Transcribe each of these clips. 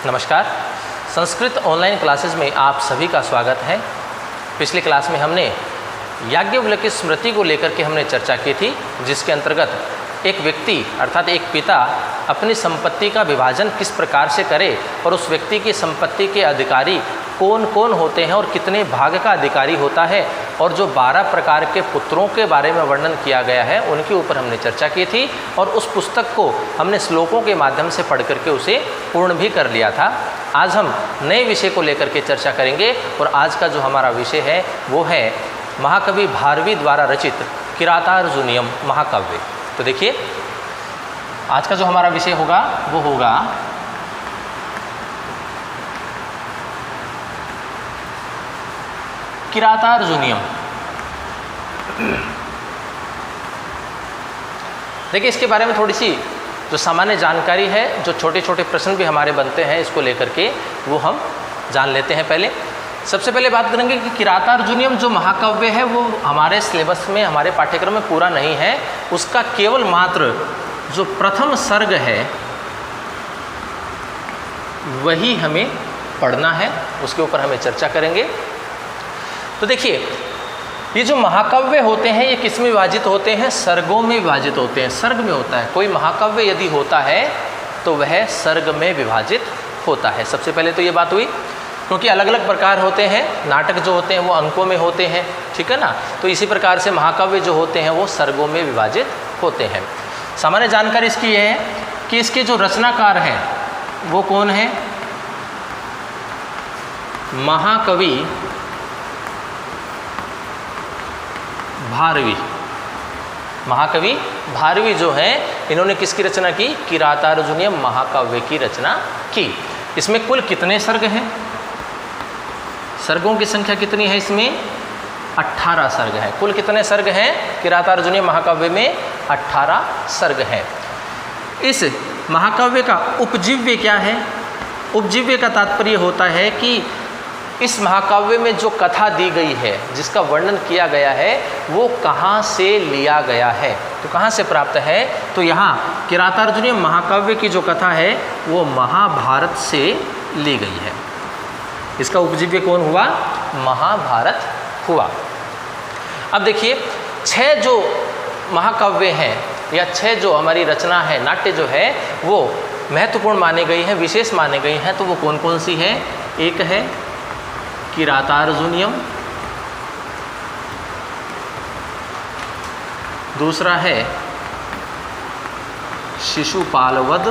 नमस्कार। Sanskrit online classes में आप सभी का स्वागत है। पिछली क्लास में हमने याज्ञवल्क्य की स्मृति को लेकर के हमने चर्चा की थी, जिसके अंतर्गत एक व्यक्ति अर्थात एक पिता अपनी संपत्ति का विभाजन किस प्रकार से करे और उस व्यक्ति की संपत्ति के अधिकारी कौन कौन होते हैं और कितने भाग का अधिकारी होता है, और जो 12 प्रकार के पुत्रों के बारे में वर्णन किया गया है उनके ऊपर हमने चर्चा की थी। और उस पुस्तक को हमने श्लोकों के माध्यम से पढ़ करके उसे पूर्ण भी कर लिया था। आज हम नए विषय को लेकर के चर्चा करेंगे और आज का जो हमारा विषय है वो है महाकवि भारवी द्वारा रचित किरातार्जुनीयम महाकाव्य। तो देखिए, आज का जो हमारा विषय होगा वो होगा किरातार्जुनीयम। देखिए, इसके बारे में थोड़ी सी जो सामान्य जानकारी है, जो छोटे छोटे प्रश्न भी हमारे बनते हैं इसको लेकर के, वो हम जान लेते हैं। पहले सबसे पहले बात करेंगे कि किरातार्जुनीयम जो महाकाव्य है वो हमारे सिलेबस में, हमारे पाठ्यक्रम में पूरा नहीं है। उसका केवल मात्र जो प्रथम सर्ग है वही हमें पढ़ना है, उसके ऊपर हमें चर्चा करेंगे। तो देखिए, ये जो महाकाव्य होते हैं ये किस में विभाजित होते हैं? सर्गों में विभाजित होते हैं। सर्ग में होता है, कोई महाकाव्य यदि होता है तो वह सर्ग में विभाजित होता है। सबसे पहले तो ये बात हुई, क्योंकि अलग अलग प्रकार होते हैं। नाटक जो होते हैं वो अंकों में होते हैं, ठीक है ना। तो इसी प्रकार से महाकाव्य जो होते हैं वो सर्गों में विभाजित होते हैं। सामान्य जानकारी इसकी यह है कि इसके जो रचनाकार हैं वो कौन है? महाकवि भारवी। महाकवि भारवी जो हैं इन्होंने किसकी रचना की? किरातार्जुनीयम महाकाव्य की रचना की। इसमें कुल कितने सर्ग हैं? सर्गों की संख्या कितनी है? इसमें 18 सर्ग हैं। कुल कितने सर्ग हैं किरातार्जुनीयम महाकाव्य में? 18 सर्ग हैं। इस महाकाव्य का उपजीव्य क्या है? उपजीव्य का तात्पर्य होता है कि इस महाकाव्य में जो कथा दी गई है, जिसका वर्णन किया गया है, वो कहाँ से लिया गया है, तो कहाँ से प्राप्त है? तो यहाँ किरातार्जुनीयम महाकाव्य की जो कथा है वो महाभारत से ली गई है। इसका उपजीव्य कौन हुआ? महाभारत हुआ। अब देखिए, 6 जो महाकाव्य हैं या 6 जो हमारी रचना है, नाट्य जो है, वो महत्वपूर्ण माने गई हैं, विशेष माने गई हैं। तो वो कौन कौन सी है? एक है किरातार्जुनीयम, दूसरा है शिशुपालवध,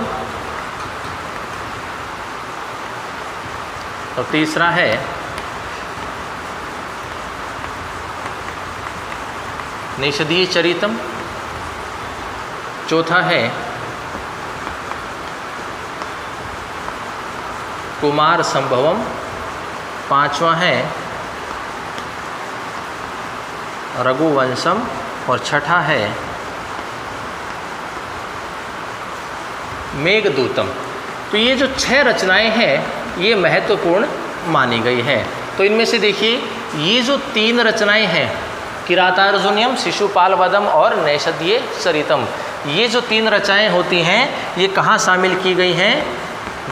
और तीसरा है नैषधीय चरितम, चौथा है कुमार संभवम, पांचवा है रघुवंशम, और छठा है मेघदूतम। तो ये जो 6 रचनाएं हैं ये महत्वपूर्ण मानी गई हैं। तो इनमें से देखिए, ये जो 3 रचनाएं हैं किरातार्जुनीयम, शिशुपालवधम और नैषधीय चरितम, ये जो 3 रचनाएं होती हैं ये कहाँ शामिल की गई हैं?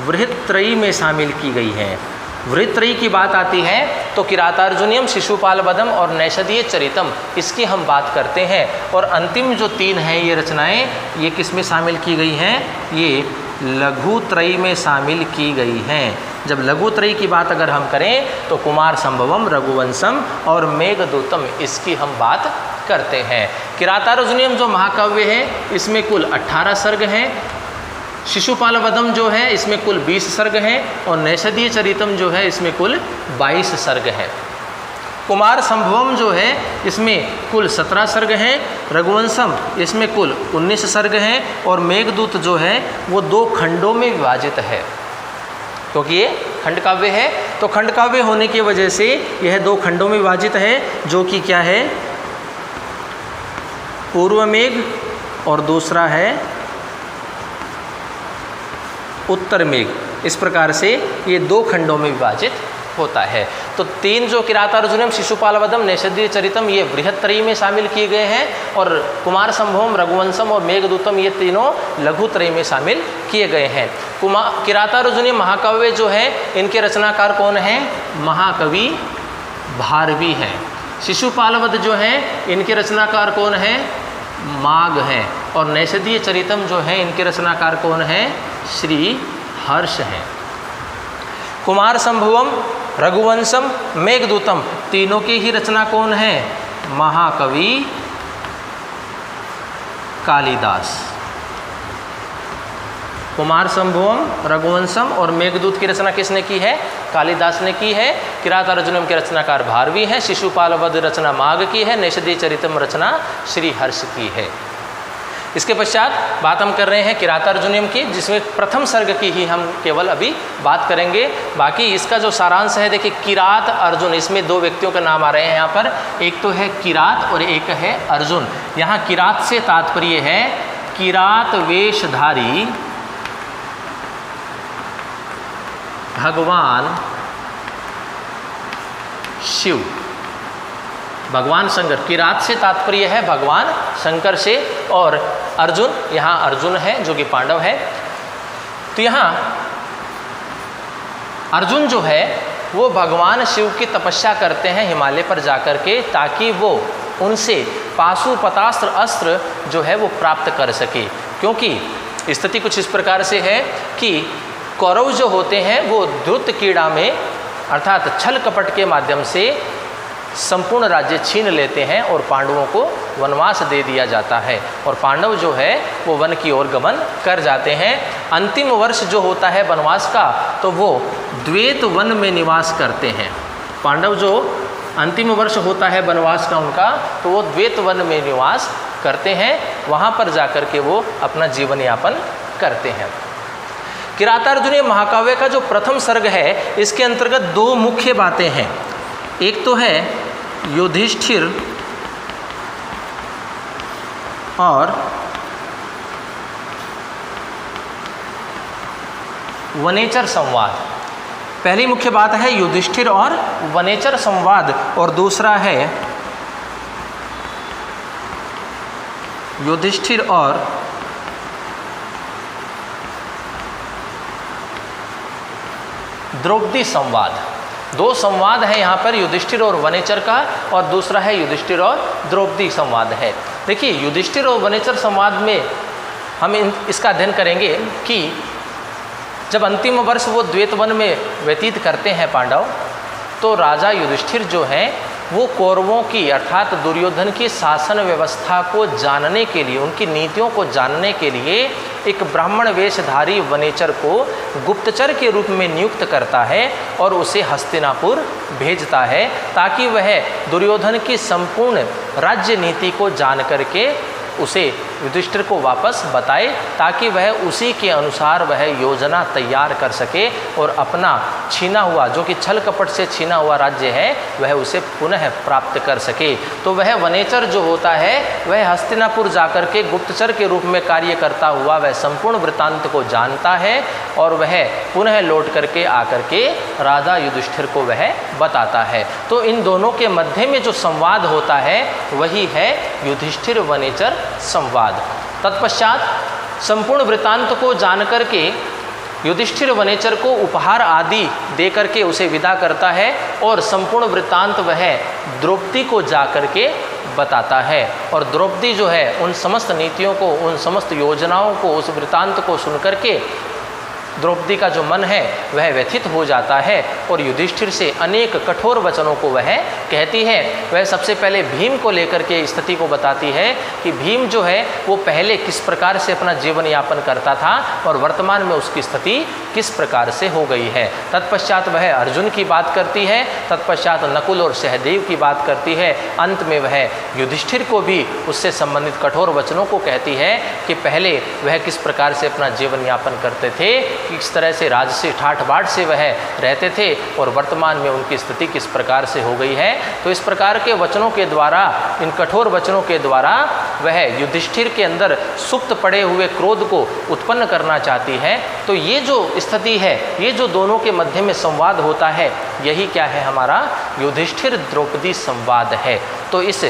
वृहत्त्रयी में शामिल की गई हैं। वृहत्त्रयी की बात आती है तो किरातार्जुनीयम, शिशुपालवधम और नैषधीय चरितम, इसकी हम बात करते हैं। और अंतिम जो 3 हैं ये रचनाएं, ये किस में शामिल की गई हैं? ये लघुत्रयी में शामिल की गई हैं। जब लघुत्रयी की बात अगर हम करें तो कुमार संभवम, रघुवंशम और मेघदूतम, इसकी हम बात करते हैं। किरातार्जुनीयम जो महाकाव्य है इसमें कुल 18 सर्ग हैं। शिशुपालवधम जो है इसमें कुल 20 सर्ग हैं, और नैषधीय चरितम जो है इसमें कुल 22 सर्ग हैं। कुमार संभवम जो है इसमें कुल 17 सर्ग हैं। रघुवंशम इसमें कुल 19 सर्ग हैं, और मेघदूत जो है वो 2 खंडों में विभाजित है, क्योंकि ये खंड काव्य है। तो खंड काव्य होने की वजह से यह 2 खंडों में विभाजित है, जो कि क्या है? पूर्व मेघ, और दूसरा है उत्तर मेघ। इस प्रकार से ये 2 खंडों में विभाजित होता है। तो 3 जो किरातार्जुनीयम, शिशुपाल वधम, नैषधीय चरितम ये बृहत्त्रयी में शामिल किए गए हैं, और कुमार संभवम, रघुवंशम और मेघदूतम ये तीनों लघुत्रयी में शामिल किए गए हैं। किरातार्जुनीय महाकाव्य जो है इनके रचनाकार कौन हैं? महाकवि भारवी हैं। शिशुपाल वध जो है इनके रचनाकार कौन हैं? माघ हैं। और नैषधीय चरितम जो है इनके रचनाकार कौन हैं? श्री हर्ष हैं। कुमार संभवम, रघुवंशम, मेघदूतम तीनों की ही रचना कौन है? महाकवि कालिदास। कुमार संभवम, रघुवंशम और मेघदूत की रचना किसने की है? कालिदास ने की है। किरातार्जुनीयम के रचनाकार भारवी हैं। शिशुपाल वध रचना माघ की है। नैषधीय चरितम रचना श्री हर्ष की है। इसके पश्चात बात हम कर रहे हैं किरातार्जुनीयम की, जिसमें प्रथम सर्ग की ही हम केवल अभी बात करेंगे। बाकी इसका जो सारांश है, देखिए किरात अर्जुन, इसमें 2 व्यक्तियों के नाम आ रहे हैं यहाँ पर। एक तो है किरात और एक है अर्जुन। यहाँ किरात से तात्पर्य है किरात वेशधारी भगवान शिव, भगवान शंकर। किरात से तात्पर्य है भगवान शंकर से। और अर्जुन, यहाँ अर्जुन है जो कि पांडव है। तो यहाँ अर्जुन जो है वो भगवान शिव की तपस्या करते हैं हिमालय पर जाकर के, ताकि वो उनसे पाशुपतास्त्र अस्त्र जो है वो प्राप्त कर सके। क्योंकि स्थिति कुछ इस प्रकार से है कि कौरव जो होते हैं वो द्रुत क्रीड़ा में अर्थात छल कपट के माध्यम से संपूर्ण राज्य छीन लेते हैं और पांडवों को वनवास दे दिया जाता है, और पांडव जो है वो वन की ओर गमन कर जाते हैं। अंतिम वर्ष जो होता है वनवास का, तो वो द्वैत वन में निवास करते हैं। पांडव जो अंतिम वर्ष होता है वनवास का उनका, तो वो द्वैत वन में निवास करते हैं। वहाँ पर जाकर के वो अपना जीवन यापन करते हैं। किरातार्जुनीय महाकाव्य का जो प्रथम सर्ग है, इसके अंतर्गत 2 मुख्य बातें हैं। एक तो है युधिष्ठिर और वनेचर संवाद। पहली मुख्य बात है युधिष्ठिर और वनेचर संवाद, और दूसरा है युधिष्ठिर और द्रौपदी संवाद। 2 संवाद है यहाँ पर, युधिष्ठिर और वनेचर का, और दूसरा है युधिष्ठिर और द्रौपदी संवाद है। देखिए युधिष्ठिर और वनेचर संवाद में हम इसका अध्ययन करेंगे कि जब अंतिम वर्ष वो द्वैत वन में व्यतीत करते हैं पांडव, तो राजा युधिष्ठिर जो हैं वो कौरवों की अर्थात दुर्योधन की शासन व्यवस्था को जानने के लिए, उनकी नीतियों को जानने के लिए एक ब्राह्मण वेशधारी वनेचर को गुप्तचर के रूप में नियुक्त करता है और उसे हस्तिनापुर भेजता है, ताकि वह दुर्योधन की संपूर्ण राज्य नीति को जान करके उसे युधिष्ठिर को वापस बताए, ताकि वह उसी के अनुसार वह योजना तैयार कर सके और अपना छीना हुआ, जो कि छल कपट से छीना हुआ राज्य है, वह उसे पुनः प्राप्त कर सके। तो वह वनेचर जो होता है वह हस्तिनापुर जाकर के गुप्तचर के रूप में कार्य करता हुआ वह संपूर्ण वृत्तांत को जानता है, और वह पुनः लौट करके आकर के राजा युधिष्ठिर को वह बताता है। तो इन दोनों के मध्य में जो संवाद होता है वही है युधिष्ठिर वनेचर संवाद। तत्पश्चात संपूर्ण वृत्तांत को जानकर के युधिष्ठिर वनेचर को उपहार आदि दे करके उसे विदा करता है, और संपूर्ण वृत्तांत वह द्रौपदी को जा करके बताता है। और द्रौपदी जो है उन समस्त नीतियों को, उन समस्त योजनाओं को, उस वृत्तांत को सुनकर के द्रौपदी का जो मन है वह व्यथित हो जाता है, और युधिष्ठिर से अनेक कठोर वचनों को वह कहती है। वह सबसे पहले भीम को लेकर के स्थिति को बताती है कि भीम जो है वो पहले किस प्रकार से अपना जीवन यापन करता था और वर्तमान में उसकी स्थिति किस प्रकार से हो गई है। तत्पश्चात वह अर्जुन की बात करती है, तत्पश्चात नकुल और सहदेव की बात करती है, अंत में वह युधिष्ठिर को भी उससे संबंधित कठोर वचनों को कहती है कि पहले वह किस प्रकार से अपना जीवन यापन करते थे, किस तरह से राजसी ठाठ बाट से वह रहते थे, और वर्तमान में उनकी स्थिति किस प्रकार से हो गई है। तो इस प्रकार के वचनों के द्वारा, इन कठोर वचनों के द्वारा वह युधिष्ठिर के अंदर सुप्त पड़े हुए क्रोध को उत्पन्न करना चाहती है। तो ये जो स्थिति है, ये जो दोनों के मध्य में संवाद होता है, यही क्या है, हमारा युधिष्ठिर द्रौपदी संवाद है। तो इस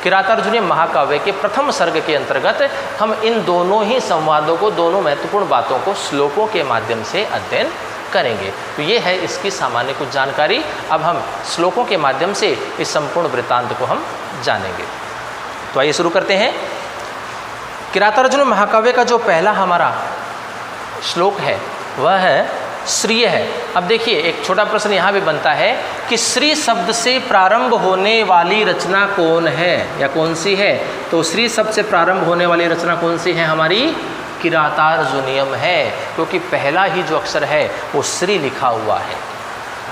किरातार्जुनीय महाकाव्य के प्रथम सर्ग के अंतर्गत हम इन दोनों ही संवादों को, दोनों महत्वपूर्ण बातों को श्लोकों के माध्यम से अध्ययन करेंगे। तो ये है इसकी सामान्य कुछ जानकारी। अब हम श्लोकों के माध्यम से इस संपूर्ण वृत्तांत को हम जानेंगे। तो आइए शुरू करते हैं। किरातार्जुन महाकाव्य का जो पहला हमारा श्लोक है वह है श्रिय है। अब देखिए एक छोटा प्रश्न यहाँ भी बनता है कि श्री शब्द से प्रारंभ होने वाली रचना कौन है या कौन सी है। तो श्री शब्द से प्रारंभ होने वाली रचना कौन सी है, हमारी किरातार्जुनीयम है, क्योंकि पहला ही जो अक्षर है वो श्री लिखा हुआ है।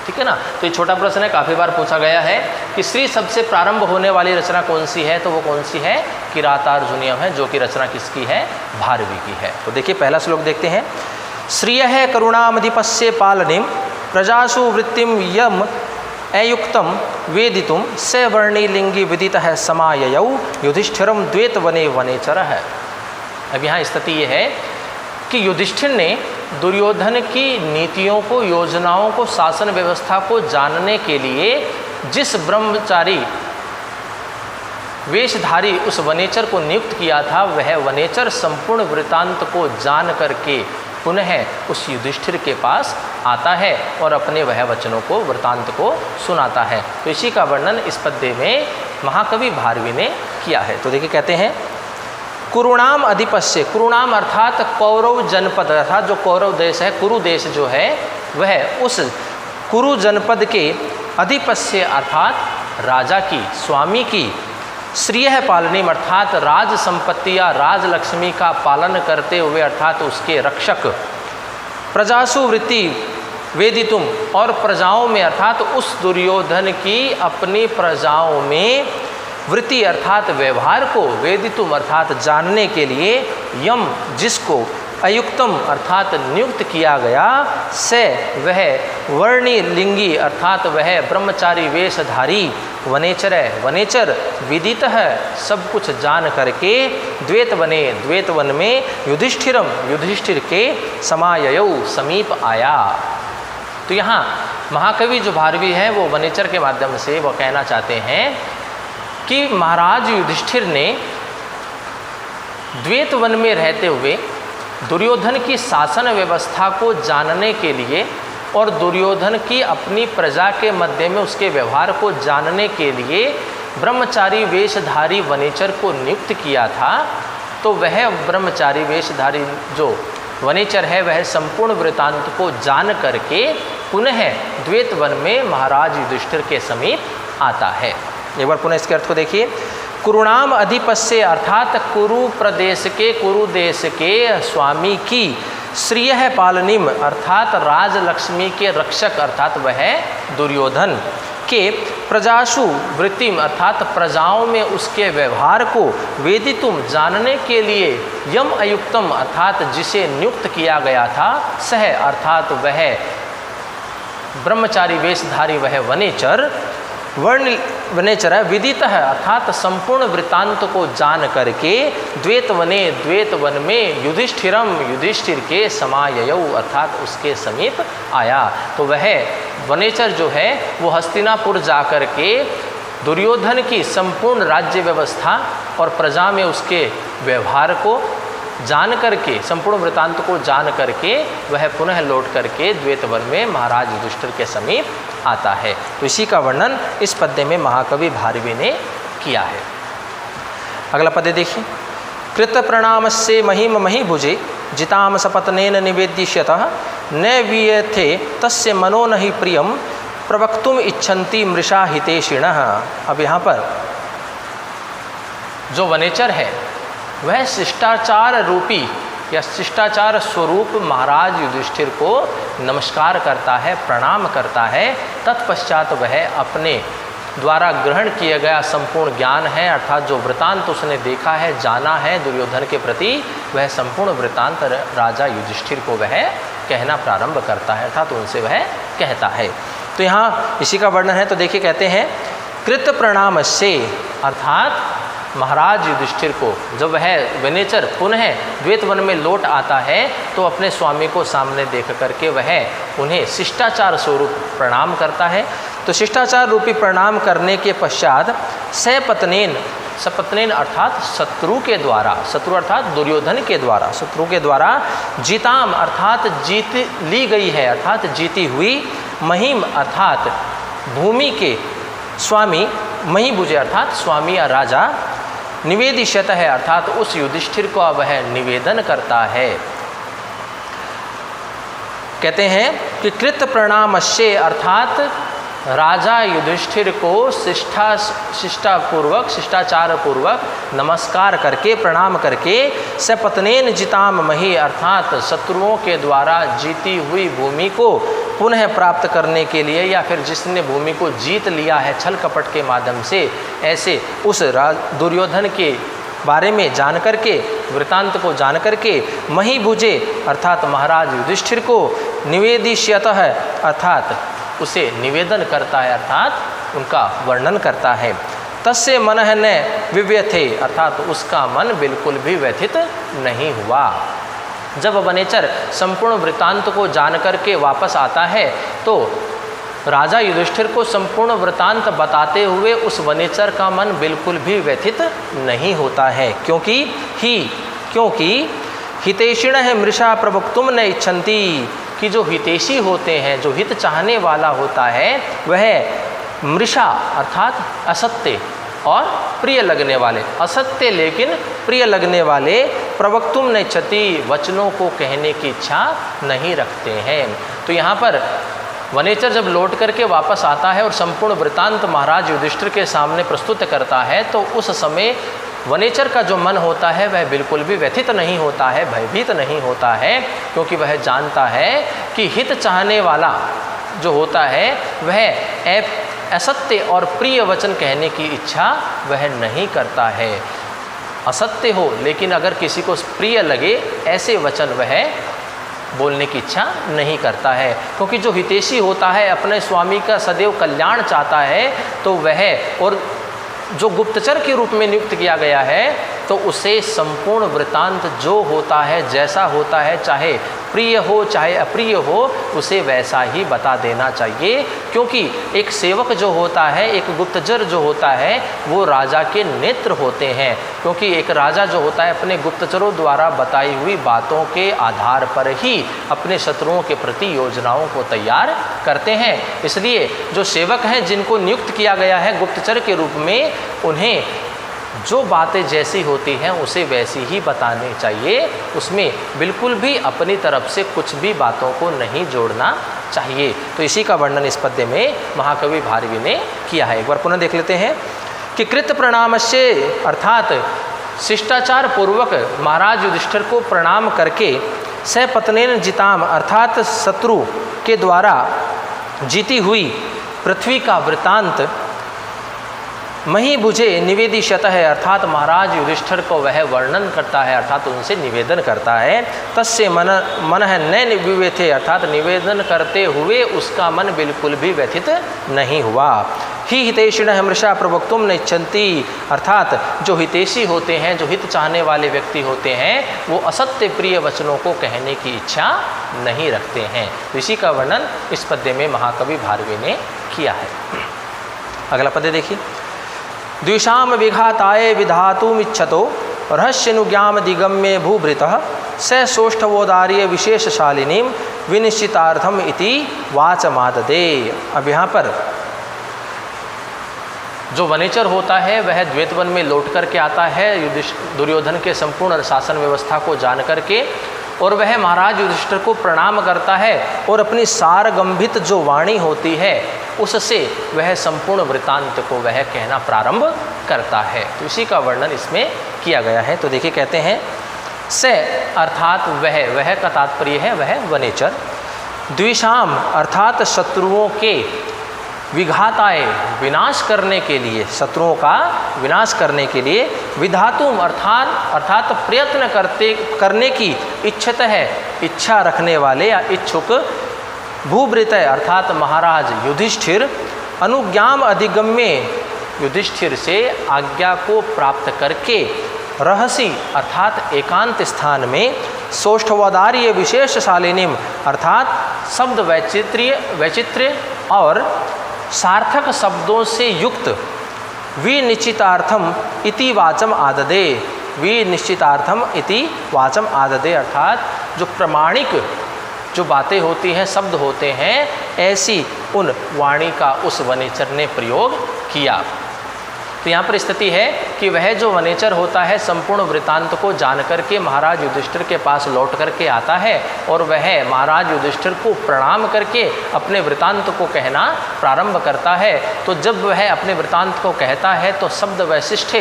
ठीक है ना। तो ये छोटा प्रश्न है, काफ़ी बार पूछा गया है कि श्री शब्द से प्रारंभ होने वाली रचना कौन सी है, तो वो कौन सी है, किरातार्जुनीयम है, जो कि रचना किसकी है, भारवी की है। तो देखिए पहला श्लोक देखते हैं। श्रिय है करुणामधिपस्य पालनीम प्रजासु वृत्तिम यम अयुक्तम वेदितुम स वर्णी लिंगी विदितः समाययौ युधिष्ठिरम द्वैत वने वनेचरः। अब यहाँ स्थिति ये है कि युधिष्ठिर ने दुर्योधन की नीतियों को, योजनाओं को, शासन व्यवस्था को जानने के लिए जिस ब्रह्मचारी वेशधारी उस वनेचर को नियुक्त किया था, वह वनेचर संपूर्ण वृत्तांत को जान करके पुनः उस युधिष्ठिर के पास आता है और अपने वह वचनों को, वृत्तांत को सुनाता है। तो इसी का वर्णन इस पद्य में महाकवि भारवी ने किया है। तो देखिए कहते हैं, कुरुणाम अधिपस्य, कुरुणाम अर्थात कौरव जनपद, अर्थात जो कौरव देश है, कुरु देश जो है, वह उस कुरु जनपद के अधिपस्य अर्थात राजा की, स्वामी की, श्रिय है पालनीम अर्थात राज संपत्ति या राज लक्ष्मी का पालन करते हुए अर्थात उसके रक्षक, प्रजासु वृत्ति वेदितुम, और प्रजाओं में अर्थात उस दुर्योधन की अपनी प्रजाओं में वृत्ति अर्थात व्यवहार को, वेदितुम अर्थात जानने के लिए, यम जिसको, अयुक्तम अर्थात नियुक्त किया गया, से वह वर्णी लिंगी अर्थात वह ब्रह्मचारी वेशधारी, वनेचर वनेचर विदित है सब कुछ जान करके, द्वैत वने द्वैत वन में, युधिष्ठिरम युधिष्ठिर के, समाययौ समीप आया। तो यहाँ महाकवि जो भारवी है वो वनेचर के माध्यम से वो कहना चाहते हैं कि महाराज युधिष्ठिर ने द्वैत वन में रहते हुए दुर्योधन की शासन व्यवस्था को जानने के लिए और दुर्योधन की अपनी प्रजा के मध्य में उसके व्यवहार को जानने के लिए ब्रह्मचारी वेशधारी वनेचर को नियुक्त किया था। तो वह ब्रह्मचारी वेशधारी जो वनेचर है वह संपूर्ण वृत्तांत को जान करके पुनः द्वैत वन में महाराज युधिष्ठिर के समीप आता है। एक बार पुनः इसके अर्थ को देखिए। कुरुणाम अधिपस्य अर्थात कुरु प्रदेश के, कुरु देश के स्वामी की, श्रिय है पालनीम अर्थात राजलक्ष्मी के रक्षक अर्थात वह दुर्योधन के, प्रजासु वृत्तिम अर्थात प्रजाओं में उसके व्यवहार को, वेदितुम जानने के लिए, यम अयुक्तम अर्थात जिसे नियुक्त किया गया था, सह अर्थात वह ब्रह्मचारी वेशधारी वह वनेचर, वर्ण वनेचर विदित है अर्थात संपूर्ण वृत्तांत को जान करके, द्वैत वने द्वैत वन में, युधिष्ठिरम युधिष्ठिर के, समाययौ अर्थात उसके समीप आया। तो वह वनेचर जो है वो हस्तिनापुर जा कर के दुर्योधन की संपूर्ण राज्य व्यवस्था और प्रजा में उसके व्यवहार को जान करके, संपूर्ण वृत्तांत को जान करके वह पुनः लौट करके द्वैत वन में महाराज युधिष्ठिर के समीप आता है। तो इसी का वर्णन इस पद्य में महाकवि भारवी ने किया है। अगला पद्य देखिए। कृत प्रणामस्य महिम महीभुजे जिताम सपत्नेन निवेद्यतः न वीयथे तस्य मनो नहि प्रियम प्रवक्तुम इच्छन्ति मृषा हितेशिणः। अब यहाँ पर जो वनेचर है वह शिष्टाचार रूपी या शिष्टाचार स्वरूप महाराज युधिष्ठिर को नमस्कार करता है, प्रणाम करता है। तत्पश्चात वह अपने द्वारा ग्रहण किया गया संपूर्ण ज्ञान है अर्थात जो वृत्तांत उसने देखा है, जाना है दुर्योधन के प्रति, वह संपूर्ण वृत्तांत राजा युधिष्ठिर को वह कहना प्रारंभ करता है अर्थात उनसे वह कहता है। तो यहाँ इसी का वर्णन है। तो देखिए कहते हैं कृत प्रणाम से अर्थात महाराज युधिष्ठिर को जब वह वनेचर पुनः द्वैत वन में लौट आता है तो अपने स्वामी को सामने देख करके वह उन्हें शिष्टाचार स्वरूप प्रणाम करता है। तो शिष्टाचार रूपी प्रणाम करने के पश्चात सपत्नेन अर्थात शत्रु के द्वारा, शत्रु अर्थात दुर्योधन के द्वारा, शत्रु के द्वारा जीताम अर्थात जीत ली गई है अर्थात जीती हुई महिम अर्थात भूमि के स्वामी, महीभुजे अर्थात स्वामी या राजा, निवेदिष्यत है अर्थात उस युधिष्ठिर को वह निवेदन करता है। कहते हैं कि कृत प्रणामस्य अर्थात राजा युधिष्ठिर को शिष्टाचार पूर्वक नमस्कार करके प्रणाम करके सपत्नेन जिताम मही अर्थात शत्रुओं के द्वारा जीती हुई भूमि को पुनः प्राप्त करने के लिए या फिर जिसने भूमि को जीत लिया है छल कपट के माध्यम से, ऐसे उस दुर्योधन के बारे में जान करके, वृतांत को जान करके महीभुजे अर्थात महाराज युधिष्ठिर को निवेदिष्यतः अर्थात उसे निवेदन करता है अर्थात उनका वर्णन करता है। तस्य मनः न विव्यथे अर्थात उसका मन बिल्कुल भी व्यथित नहीं हुआ। जब वनेचर संपूर्ण वृतांत को जान करके वापस आता है तो राजा युधिष्ठिर को संपूर्ण वृतांत बताते हुए उस वनेचर का मन बिल्कुल भी व्यथित नहीं होता है, क्योंकि हितैषिणः मृषा प्रवक्तुम न इच्छन्ति कि जो हितैषी होते हैं, जो हित चाहने वाला होता है, वह मृषा अर्थात असत्य और प्रिय लगने वाले, असत्य लेकिन प्रिय लगने वाले, प्रवक्तुम न इच्छति वचनों को कहने की इच्छा नहीं रखते हैं। तो यहाँ पर वनेचर जब लौट करके वापस आता है और संपूर्ण वृतांत महाराज युधिष्ठिर के सामने प्रस्तुत करता है तो उस समय वनेचर का जो मन होता है वह बिल्कुल भी व्यथित नहीं होता है, भयभीत नहीं होता है, क्योंकि वह जानता है कि हित चाहने वाला जो होता है वह असत्य और प्रिय वचन कहने की इच्छा वह नहीं करता है। असत्य हो लेकिन अगर किसी को प्रिय लगे ऐसे वचन वह बोलने की इच्छा नहीं करता है, क्योंकि जो हितैषी होता है अपने स्वामी का सदैव कल्याण चाहता है, तो वह और जो गुप्तचर के रूप में नियुक्त किया गया है तो उसे संपूर्ण वृतांत जो होता है, जैसा होता है, चाहे प्रिय हो चाहे अप्रिय हो, उसे वैसा ही बता देना चाहिए। क्योंकि एक सेवक जो होता है, एक गुप्तचर जो होता है, वो राजा के नेत्र होते हैं, क्योंकि एक राजा जो होता है अपने गुप्तचरों द्वारा बताई हुई बातों के आधार पर ही अपने शत्रुओं के प्रति योजनाओं को तैयार करते हैं। इसलिए जो सेवक हैं जिनको नियुक्त किया गया है गुप्तचर के रूप में, उन्हें जो बातें जैसी होती हैं उसे वैसी ही बतानी चाहिए, उसमें बिल्कुल भी अपनी तरफ से कुछ भी बातों को नहीं जोड़ना चाहिए। तो इसी का वर्णन इस पद्य में महाकवि भारवी ने किया है। एक बार पुनः देख लेते हैं कि कृत प्रणामस्य अर्थात शिष्टाचार पूर्वक महाराज युधिष्ठिर को प्रणाम करके सपत्नेन जिताम अर्थात शत्रु के द्वारा जीती हुई पृथ्वी का वृतांत महीभुजे निवेदिष्यत है अर्थात महाराज युधिष्ठिर को वह वर्णन करता है अर्थात उनसे निवेदन करता है। तस्य मनः न विव्यथे अर्थात निवेदन करते हुए उसका मन बिल्कुल भी व्यथित नहीं हुआ। हितैषिणः मृषा प्रवक्तुम न इच्छन्ति अर्थात जो हितैषी होते हैं, जो हित चाहने वाले व्यक्ति होते हैं, वो असत्य प्रिय वचनों को कहने की इच्छा नहीं रखते हैं। तो इसी का वर्णन इस पद्य में महाकवि भारवी ने किया है। अगला पद्य देखिए। द्विषाम विघाताय विधातुमिच्छतो रहस्यनुज्ञाम दिगम्ये भूभृतः स सोष्ठवोदार्य विशेषशालिनीं विनिश्चितार्थम इति वाचमाददे। अब यहाँ पर जो वनेचर होता है वह द्वैतवन में लौट करके आता है दुर्योधन के संपूर्ण शासन व्यवस्था को जान करके, और वह महाराज युधिष्ठिर को प्रणाम करता है और अपनी सारगंभित जो वाणी होती है उससे वह संपूर्ण वृतांत को वह कहना प्रारंभ करता है। तो इसी का वर्णन इसमें किया गया है। तो देखिए कहते हैं स अर्थात वह का तात्पर्य है वह वनेचर, द्विषाम अर्थात शत्रुओं के, विघाताय विनाश करने के लिए, शत्रुओं का विनाश करने के लिए, विधातुम अर्थात प्रयत्न करने की इच्छित है, इच्छा रखने वाले या इच्छुक, भूभृत अर्थात महाराज युधिष्ठिर, अनुज्ञाम अधिगम्य युधिष्ठिर से आज्ञा को प्राप्त करके रहसी अर्थात एकांत स्थान में सौष्ठवादार्य विशेषशालिनीम अर्थात शब्द वैचित्र्य और सार्थक शब्दों से युक्त विनिश्चितार्थम इति वाचम आददे, विनिश्चितार्थम इति वाचम आददे अर्थात जो प्रमाणिक जो बातें होती हैं, शब्द होते हैं, ऐसी उन वाणी का उस वनेचर ने प्रयोग किया। तो यहाँ पर स्थिति है कि वह जो वनेचर होता है संपूर्ण वृत्तांत को जान करके महाराज युधिष्ठिर के पास लौट करके आता है और वह महाराज युधिष्ठिर को प्रणाम करके अपने वृत्तांत को कहना प्रारंभ करता है। तो जब वह अपने वृत्तांत को कहता है तो शब्द वैशिष्ट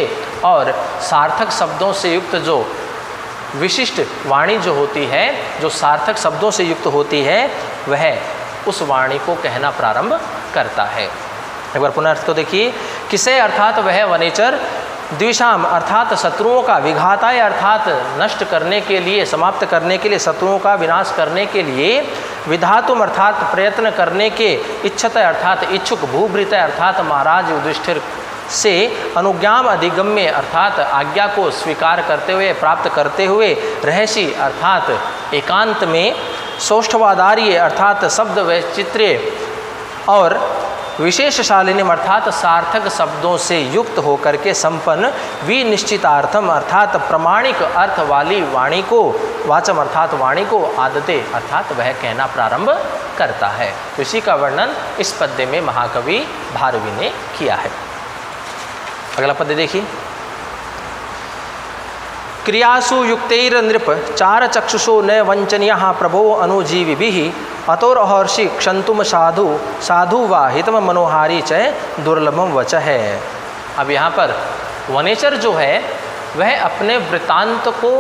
और सार्थक शब्दों से युक्त जो विशिष्ट वाणी जो होती है, जो सार्थक शब्दों से युक्त होती है, वह उस वाणी को कहना प्रारंभ करता है। एक बार पुनः अर्थ को देखिए। किसे अर्थात वह वनेचर द्विषाम अर्थात शत्रुओं का, विघाताय अर्थात नष्ट करने के लिए, समाप्त करने के लिए, शत्रुओं का विनाश करने के लिए, विधातुम अर्थात प्रयत्न करने के, इच्छत अर्थात इच्छुक, भूभृत अर्थात महाराज युधिष्ठिर से अनुज्ञाम अधिगम्य अर्थात आज्ञा को स्वीकार करते हुए, प्राप्त करते हुए, रहसी अर्थात एकांत में, सौष्ठवादार्य अर्थात शब्द वैचित्र्य और विशेषशालिनीम अर्थात सार्थक शब्दों से युक्त होकर के संपन्न विनिश्चितार्थम अर्थात प्रमाणिक अर्थ वाली वाणी को, वाचम अर्थात वाणी को, आदते अर्थात वह कहना प्रारंभ करता है। तो इसी का वर्णन इस पद्य में महाकवि भारवी ने किया है। अगला पद्य देखिए। क्रियासु युक्तैर नृप चार चक्षुषो न वंचनीयः प्रभो अनुजीविभिः अतोरहर्षि क्षंतुम साधु साधु वा हितम मनोहारी च दुर्लभम वच है। अब यहाँ पर वनेचर जो है वह अपने वृत्तांत को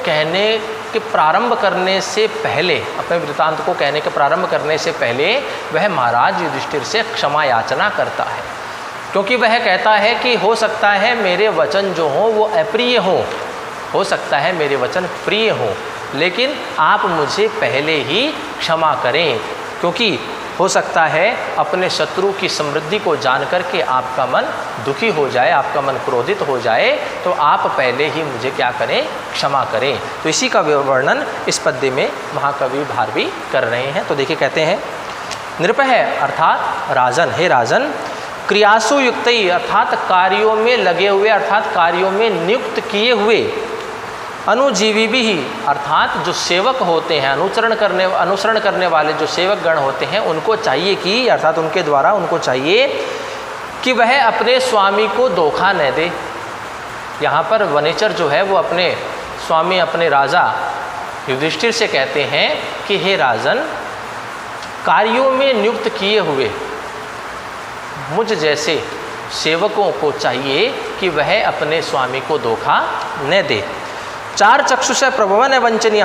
कहने के प्रारंभ करने से पहले, अपने वृत्तांत को कहने के प्रारंभ करने से पहले वह महाराज युधिष्ठिर से क्षमा याचना करता है, क्योंकि वह कहता है कि हो सकता है मेरे वचन जो हों वो अप्रिय हों, हो सकता है मेरे वचन प्रिय हों, लेकिन आप मुझे पहले ही क्षमा करें, क्योंकि हो सकता है अपने शत्रु की समृद्धि को जान करके आपका मन दुखी हो जाए, आपका मन क्रोधित हो जाए, तो आप पहले ही मुझे क्या करें, क्षमा करें। तो इसी का वर्णन इस पद्य में महाकवि भारवी कर रहे हैं। तो देखिए कहते हैं, नृप है अर्थात राजन, हे राजन, क्रियासु युक्त अर्थात कार्यों में लगे हुए अर्थात कार्यों में नियुक्त किए हुए, अनुजीवी भी अर्थात जो सेवक होते हैं, अनुसरण करने वाले जो सेवक गण होते हैं, उनको चाहिए कि अर्थात उनके द्वारा उनको चाहिए कि वह अपने स्वामी को धोखा न दे। यहाँ पर वनेचर जो है वो अपने स्वामी, अपने राजा युधिष्ठिर से कहते हैं कि हे राजन, कार्यों में नियुक्त किए हुए मुझ जैसे सेवकों को चाहिए कि वह अपने स्वामी को धोखा न दे। चार चक्षुष प्रभवन वंचनीय,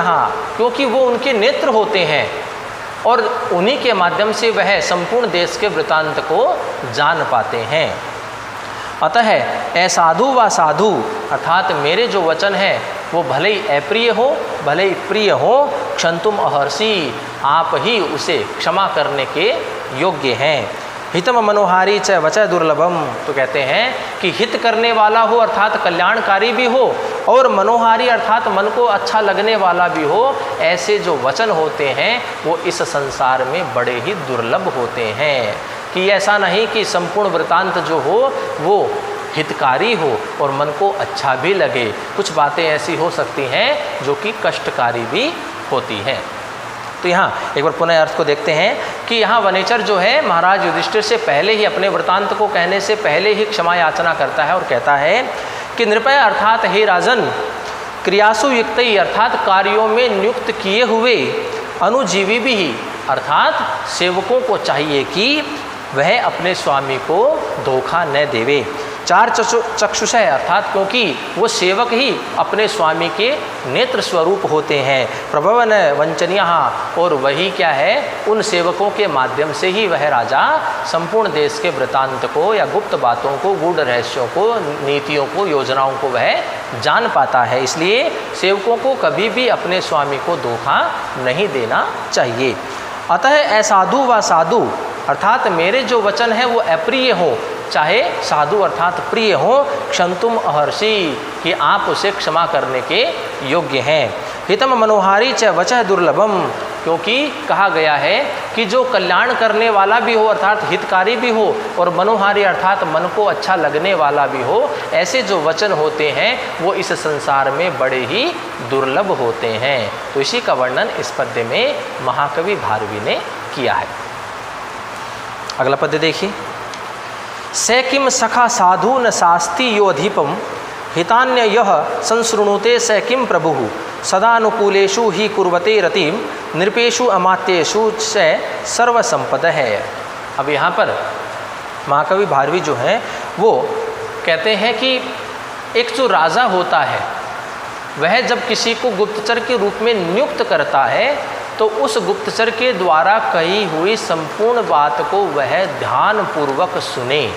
क्योंकि वो उनके नेत्र होते हैं और उन्हीं के माध्यम से वह संपूर्ण देश के वृत्तांत को जान पाते हैं। अतः असाधु व साधु अर्थात मेरे जो वचन हैं वो भले ही अप्रिय हो भले ही प्रिय हो, क्षंतुम अहर्षि, आप ही उसे क्षमा करने के योग्य हैं। हितम मनोहारी च वच दुर्लभम, तो कहते हैं कि हित करने वाला हो अर्थात कल्याणकारी भी हो और मनोहारी अर्थात मन को अच्छा लगने वाला भी हो, ऐसे जो वचन होते हैं वो इस संसार में बड़े ही दुर्लभ होते हैं। कि ऐसा नहीं कि संपूर्ण वृत्तांत जो हो वो हितकारी हो और मन को अच्छा भी लगे, कुछ बातें ऐसी हो सकती हैं जो कि कष्टकारी भी होती हैं। तो यहाँ एक बार पुनः अर्थ को देखते हैं कि यहाँ वनेचर जो है महाराज युधिष्ठिर से पहले ही, अपने वृत्तांत को कहने से पहले ही क्षमा याचना करता है और कहता है कि नृपय अर्थात हे राजन, क्रियासु युक्त अर्थात कार्यों में नियुक्त किए हुए, अनुजीवी भी अर्थात सेवकों को चाहिए कि वह अपने स्वामी को धोखा न देवे। चार चक्षुष है अर्थात क्योंकि वो सेवक ही अपने स्वामी के नेत्र स्वरूप होते हैं। प्रभवन वंचनीय, और वही क्या है, उन सेवकों के माध्यम से ही वह राजा संपूर्ण देश के वृत्तांत को या गुप्त बातों को, गूढ़ रहस्यों को, नीतियों को, योजनाओं को वह जान पाता है। इसलिए सेवकों को कभी भी अपने स्वामी को धोखा नहीं देना चाहिए। अतः असाधु व साधु अर्थात मेरे जो वचन हैं वो अप्रिय हो, चाहे साधु अर्थात प्रिय हो, क्षंतुम अहर्षि, कि आप उसे क्षमा करने के योग्य हैं। हितम मनोहारी च वचः दुर्लभम, क्योंकि कहा गया है कि जो कल्याण करने वाला भी हो अर्थात हितकारी भी हो, और मनोहारी अर्थात मन को अच्छा लगने वाला भी हो, ऐसे जो वचन होते हैं वो इस संसार में बड़े ही दुर्लभ होते हैं। तो इसी का वर्णन इस पद्य में महाकवि भारवी ने किया है। अगला पद्य देखिए। से किम सखा साधु न शास्ति यो अधिपम, हितान्य यह संसृणुते से किम प्रभु, सदानुकूलेषु ही कुर्वते रतिम, नृपेषु अमात्येषु से सर्वसंपद है। अब यहाँ पर महाकवि भारवी जो हैं वो कहते हैं कि एक जो राजा होता है वह जब किसी को गुप्तचर के रूप में नियुक्त करता है तो उस गुप्तचर के द्वारा कही हुई संपूर्ण बात को वह ध्यानपूर्वक सुने।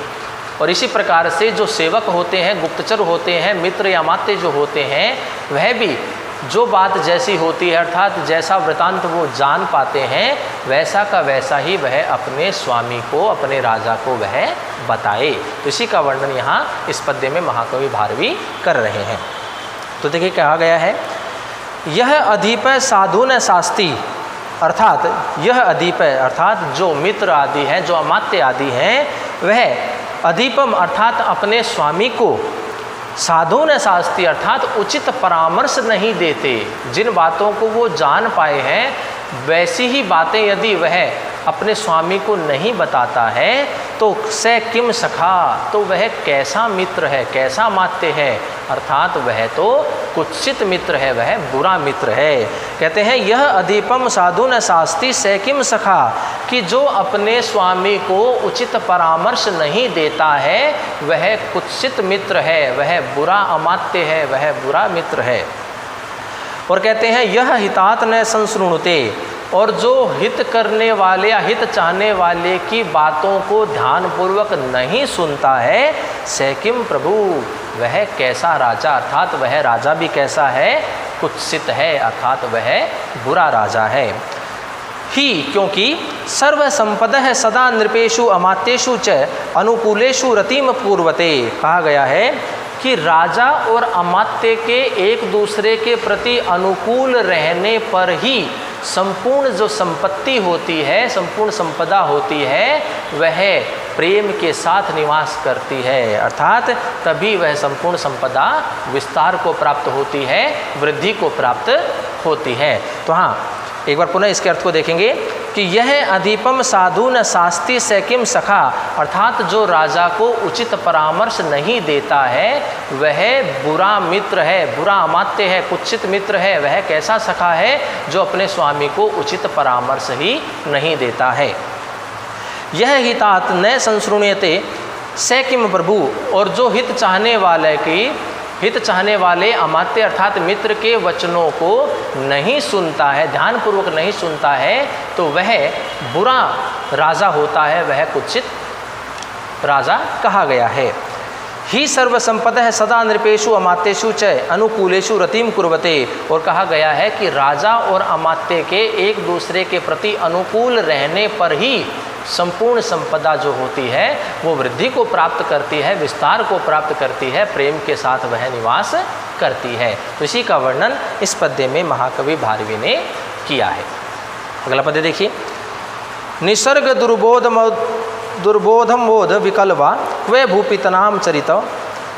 और इसी प्रकार से जो सेवक होते हैं, गुप्तचर होते हैं, मित्र या अमात्य जो होते हैं, वह भी जो बात जैसी होती है अर्थात जैसा वृतांत वो जान पाते हैं, वैसा का वैसा ही वह अपने स्वामी को, अपने राजा को वह बताए। तो इसी का वर्णन यहाँ इस पद्य में महाकवि भारवी कर रहे हैं। तो देखिए कहा गया है, यह अधिप साधु न शास्ति, अर्थात यह अधिप अर्थात जो मित्र आदि हैं, जो अमात्य आदि हैं, वह अधिपम अर्थात अपने स्वामी को साधु न शास्ति अर्थात उचित परामर्श नहीं देते। जिन बातों को वो जान पाए हैं वैसी ही बातें यदि वह अपने स्वामी को नहीं बताता है तो से किम सखा, तो वह कैसा मित्र है, कैसा मात्य है, अर्थात वह तो कुत्सित मित्र है, वह बुरा मित्र है। कहते हैं यह अधिपम साधु न शास्ति से किम सखा, कि जो अपने स्वामी को उचित परामर्श नहीं देता है वह कुत्सित मित्र है, वह बुरा अमात्य है, वह बुरा मित्र है। और कहते हैं यह हितात न संसृणुते, और जो हित करने वाले या हित चाहने वाले की बातों को ध्यानपूर्वक नहीं सुनता है, सैकिम प्रभु, वह कैसा राजा, अर्थात वह राजा भी कैसा है, कुत्सित है, अर्थात वह बुरा राजा है। ही क्योंकि सर्व संपद है सदा नृपेषु अमात्येषु च अनुकूलेषु रतिम पूर्वते, कहा गया है कि राजा और अमात्य के एक दूसरे के प्रति अनुकूल रहने पर ही संपूर्ण जो संपत्ति होती है, संपूर्ण संपदा होती है, वह प्रेम के साथ निवास करती है, अर्थात तभी वह संपूर्ण संपदा विस्तार को प्राप्त होती है, वृद्धि को प्राप्त होती है। तो हाँ, एक बार पुनः इसके अर्थ को देखेंगे कि यह अधिपम साधु न शास्ति से किम सखा, अर्थात जो राजा को उचित परामर्श नहीं देता है वह बुरा मित्र है, बुरा अमात्य है, कुत्सित मित्र है। वह कैसा सखा है, जो अपने स्वामी को उचित परामर्श ही नहीं देता है। यह हितात न संसृण्यते से किम प्रभु, और जो हित चाहने वाले अमात्य अर्थात मित्र के वचनों को नहीं सुनता है, ध्यानपूर्वक नहीं सुनता है, तो वह बुरा राजा होता है, वह कुत्सित राजा कहा गया है। ही सर्वसंपद है सदा नृपेषु अमात्येषु च अनुकूलेषु रतिम कुर्वते, और कहा गया है कि राजा और अमात्य के एक दूसरे के प्रति अनुकूल रहने पर ही संपूर्ण संपदा जो होती है वो वृद्धि को प्राप्त करती है, विस्तार को प्राप्त करती है, प्रेम के साथ वह निवास करती है। तो इसी का वर्णन इस पद्य में महाकवि भारवी ने किया है। अगला पद्य देखिए। निसर्ग दुर्बोधम बोध विकल्वा क्व भूपितनाम चरित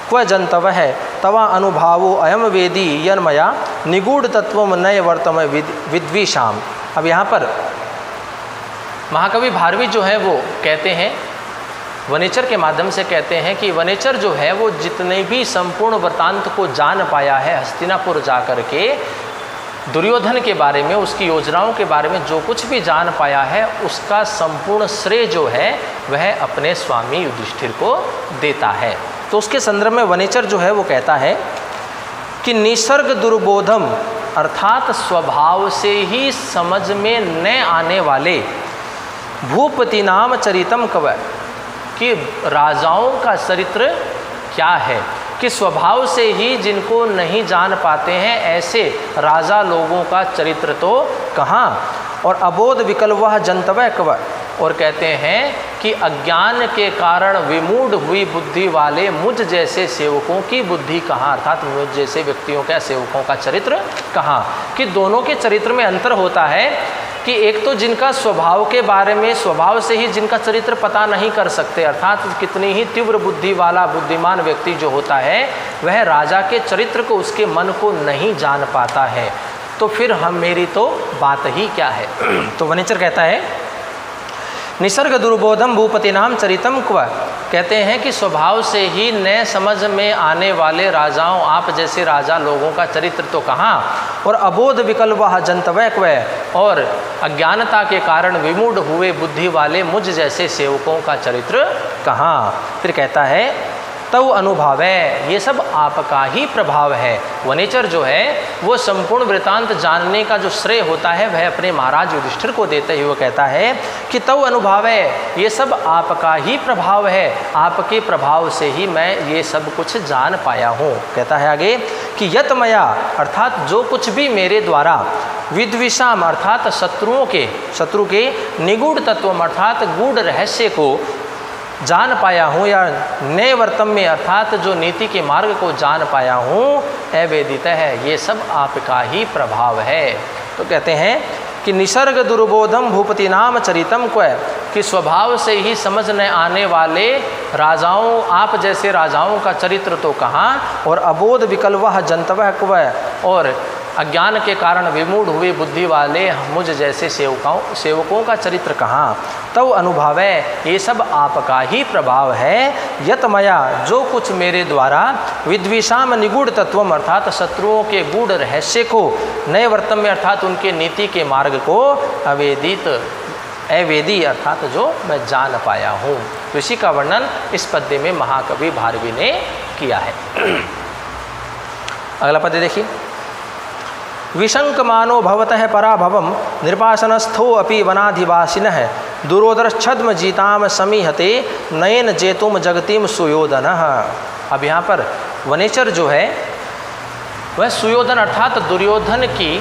क्व जंतव है तवा अनुभावो अयम वेदी यन्मया निगूढ़ तत्व नय वर्तम विद्विषाम। अब यहाँ पर महाकवि भारवी जो है वो कहते हैं, वनेचर के माध्यम से कहते हैं कि वनेचर जो है वो जितने भी संपूर्ण वृत्तांत को जान पाया है, हस्तिनापुर जाकर के दुर्योधन के बारे में, उसकी योजनाओं के बारे में जो कुछ भी जान पाया है, उसका संपूर्ण श्रेय जो है वह अपने स्वामी युधिष्ठिर को देता है। तो उसके संदर्भ में वनेचर जो है वो कहता है कि निसर्ग दुर्बोधम, अर्थात स्वभाव से ही समझ में न आने वाले भूपति नाम चरितम कव, कि राजाओं का चरित्र क्या है, कि स्वभाव से ही जिनको नहीं जान पाते हैं ऐसे राजा लोगों का चरित्र तो कहाँ। और अबोध विकल्वह जंतवह कव, और कहते हैं कि कि अज्ञान के कारण विमूढ़ हुई बुद्धि वाले मुझ जैसे सेवकों की बुद्धि कहाँ, अर्थात मुझ जैसे व्यक्तियों का सेवकों का चरित्र कहाँ। कि दोनों के चरित्र में अंतर होता है कि एक तो जिनका स्वभाव के बारे में स्वभाव से ही जिनका चरित्र पता नहीं कर सकते, अर्थात कितनी ही तीव्र बुद्धि वाला बुद्धिमान व्यक्ति जो होता है वह राजा के चरित्र को, उसके मन को नहीं जान पाता है, तो फिर मेरी तो बात ही क्या है। तो वनेचर कहता है निसर्ग दुर्बोधम भूपति नाम चरितम क्व, कहते हैं कि स्वभाव से ही न समझ में आने वाले राजाओं, आप जैसे राजा लोगों का चरित्र तो कहाँ, और अबोध विकल्प जंतवय क्व, और अज्ञानता के कारण विमूढ़ हुए बुद्धि वाले मुझ जैसे सेवकों का चरित्र कहाँ। फिर कहता है तव अनुभव है, ये सब आपका ही प्रभाव है। वनेचर जो है वो संपूर्ण वृतांत जानने का जो श्रेय होता है वह अपने महाराज युधिष्ठिर को देते हुए कहता है कि तव अनुभव है, ये सब आपका ही प्रभाव है, आपके प्रभाव से ही मैं ये सब कुछ जान पाया हूँ। कहता है आगे कि यत मया, अर्थात जो कुछ भी मेरे द्वारा विद्विषाम, अर्थात शत्रु के निगूढ़ तत्व, अर्थात गूढ़ रहस्य को जान पाया हूँ, या नए वर्तम में अर्थात जो नीति के मार्ग को जान पाया हूँ, अवेदित है, ये सब आपका ही प्रभाव है। तो कहते हैं कि निसर्ग दुर्बोधम भूपति नाम चरितम क्व, कि स्वभाव से ही समझ न आने वाले राजाओं, आप जैसे राजाओं का चरित्र तो कहाँ, और अबोध विकल्प जंतवः क्व, और अज्ञान के कारण विमूढ़ हुए बुद्धि वाले मुझ जैसे सेवकों का चरित्र कहाँ। तब अनुभव है, ये सब आपका ही प्रभाव है। यत मया, जो कुछ मेरे द्वारा विद्विषाम निगूढ़ तत्वम, अर्थात शत्रुओं के गूढ़ रहस्य को, नए वर्तम में अर्थात उनके नीति के मार्ग को अवेदी अर्थात जो मैं जान पाया हूँ। तो इसी का वर्णन इस पद्य में महाकवि भारवी ने किया है। अगला पद्य देखिए। विशंकमानो भवतः पराभवम निर्वासनस्थो अपि वनाधिवासिनः दुरोदरच्छद्म जीताम समीहते नयन जेतुम जगतिम सुयोधनः। अब यहाँ पर वनेचर जो है वह सुयोधन अर्थात दुर्योधन की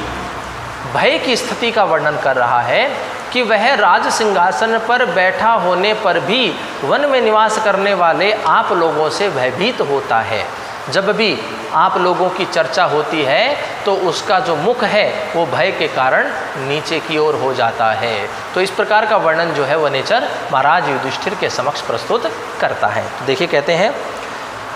भय की स्थिति का वर्णन कर रहा है कि वह राज सिंहासन पर बैठा होने पर भी वन में निवास करने वाले आप लोगों से भयभीत होता है। जब भी आप लोगों की चर्चा होती है तो उसका जो मुख है वो भय के कारण नीचे की ओर हो जाता है। तो इस प्रकार का वर्णन जो है वनेचर महाराज युधिष्ठिर के समक्ष प्रस्तुत करता है। तो देखिए कहते हैं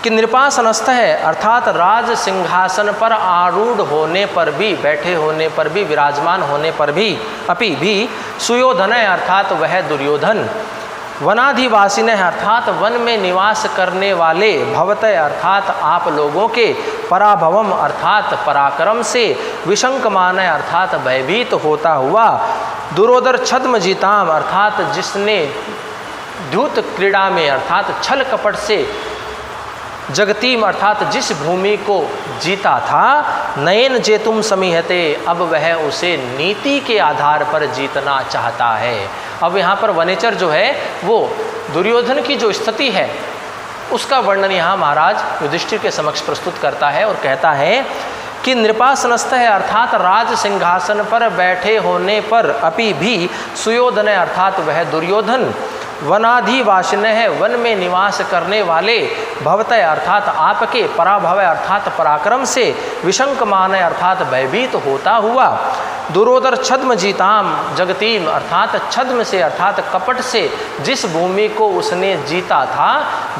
कि नृपासनस्थ है, अर्थात राज सिंहासन पर आरूढ़ होने पर भी, बैठे होने पर भी, विराजमान होने पर भी, अपि भी सुयोधन है, अर्थात वह दुर्योधन, वनाधिवासिन है, अर्थात वन में निवास करने वाले, भवतः अर्थात आप लोगों के, पराभवम अर्थात पराक्रम से, विशंकमान अर्थात भयभीत होता हुआ, दुरोदर छद्म जीताम अर्थात जिसने द्यूत क्रीड़ा में अर्थात छल कपट से जगतीम अर्थात जिस भूमि को जीता था, नयन जेतुम समीहते, अब वह उसे नीति के आधार पर जीतना चाहता है। अब यहाँ पर वनेचर जो है वो दुर्योधन की जो स्थिति है उसका वर्णन यहाँ महाराज युधिष्ठिर के समक्ष प्रस्तुत करता है और कहता है कि नृपासनस्थ है, अर्थात राज सिंहासन पर बैठे होने पर अपि भी सुयोधन अर्थात वह दुर्योधन, वनाधिवासिन है, वन में निवास करने वाले, भवतः अर्थात आपके, पराभव अर्थात पराक्रम से, विशंकमान अर्थात भयभीत होता हुआ, दुरोदर छद्म जीताम जगतीम अर्थात छद्म से अर्थात कपट से जिस भूमि को उसने जीता था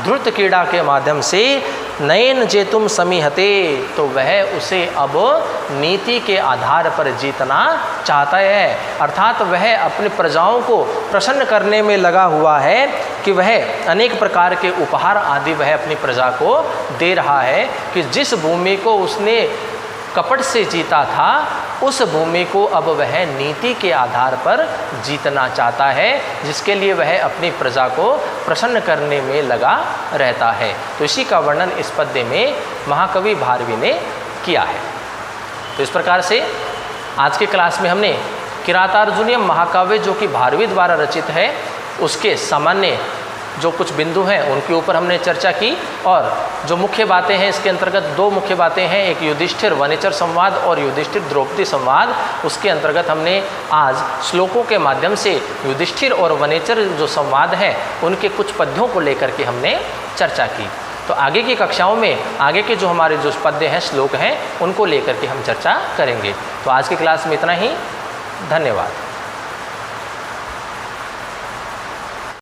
द्रुत क्रीड़ा के माध्यम से, नयन जेतुम समीहते, तो वह उसे अब नीति के आधार पर जीतना चाहता है। अर्थात वह अपनी प्रजाओं को प्रसन्न करने में लगा हुआ है कि वह अनेक प्रकार के उपहार आदि वह अपनी प्रजा को दे रहा है कि जिस भूमि को उसने कपट से जीता था उस भूमि को अब वह नीति के आधार पर जीतना चाहता है, जिसके लिए वह अपनी प्रजा को प्रसन्न करने में लगा रहता है। तो इसी का वर्णन इस पद्य में महाकवि भारवी ने किया है। तो इस प्रकार से आज के क्लास में हमने किरातार्जुनीयम महाकाव्य जो कि भारवी द्वारा रचित है उसके सामान्य जो कुछ बिंदु हैं उनके ऊपर हमने चर्चा की, और जो मुख्य बातें हैं इसके अंतर्गत दो मुख्य बातें हैं, एक युधिष्ठिर वनेचर संवाद और युधिष्ठिर द्रौपदी संवाद। उसके अंतर्गत हमने आज श्लोकों के माध्यम से युधिष्ठिर और वनेचर जो संवाद है उनके कुछ पद्यों को लेकर के हमने चर्चा की। तो आगे की कक्षाओं में आगे के जो हमारे जो पद्य हैं, श्लोक हैं, उनको लेकर के हम चर्चा करेंगे। तो आज की क्लास में इतना ही। धन्यवाद।